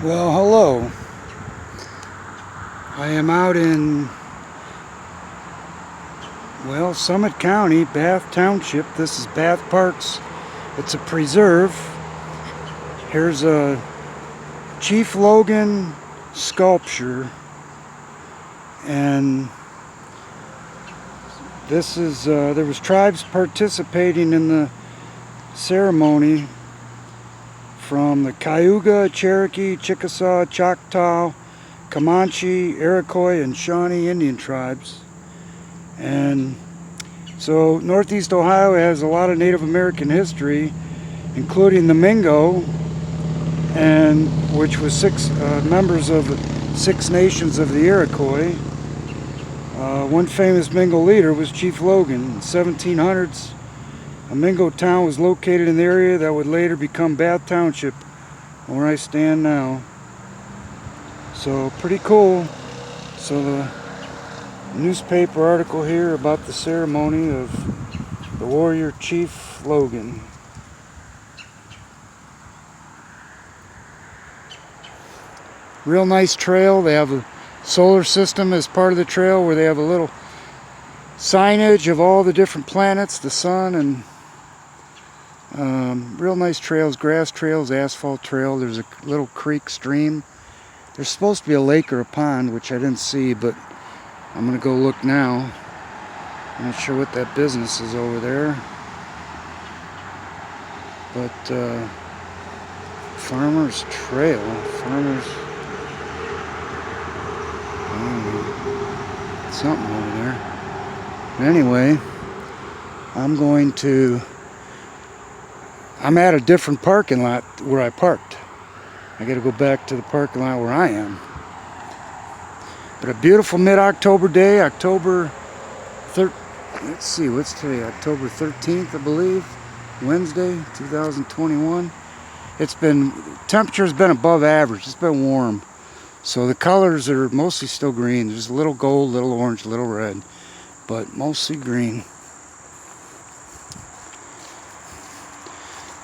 Well, hello. I am out in, Summit County, Bath Township. This is Bath Parks. It's a preserve. Here's a Chief Logan sculpture, and this is there was tribes participating in the ceremony from the Cayuga, Cherokee, Chickasaw, Choctaw, Comanche, Iroquois, and Shawnee Indian tribes. And so Northeast Ohio has a lot of Native American history, including the Mingo, and which was six members of 6 nations of the Iroquois. One famous Mingo leader was Chief Logan. In the 1700s, a Mingo town was located in the area that would later become Bath Township, where I stand now. So pretty cool. So the newspaper article here about the ceremony of the warrior Chief Logan. Real nice trail. They have a solar system as part of the trail, where they have a little signage of all the different planets, the sun, and real nice trails, grass trails, asphalt trail. There's a little creek stream. There's supposed to be a lake or a pond, which I didn't see, but I'm gonna go look now. I'm not sure what that business is over there, but Farmer's Trail, something over there. But anyway, I'm at a different parking lot where I parked. I gotta go back to the parking lot where I am. But a beautiful mid-October day, let's see, what's today? October 13th, I believe, Wednesday, 2021. Temperature's been above average. It's been warm. So the colors are mostly still green. There's a little gold, little orange, little red, but mostly green.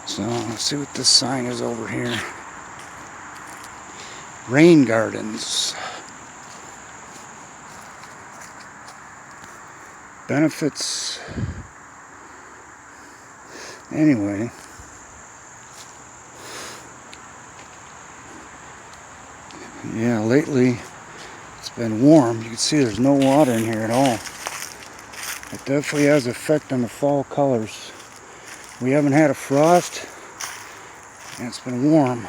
So let's see what this sign is over here. Rain Gardens. Benefits. Anyway. Yeah, lately it's been warm. You can see there's no water in here at all. It definitely has an effect on the fall colors. We haven't had a frost, and it's been warm.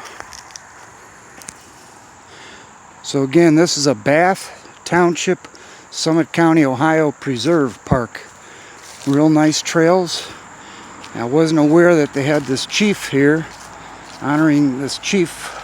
So again, this is a Bath Township, Summit County, Ohio Preserve Park. Real nice trails. I wasn't aware that they had this chief here, honoring this chief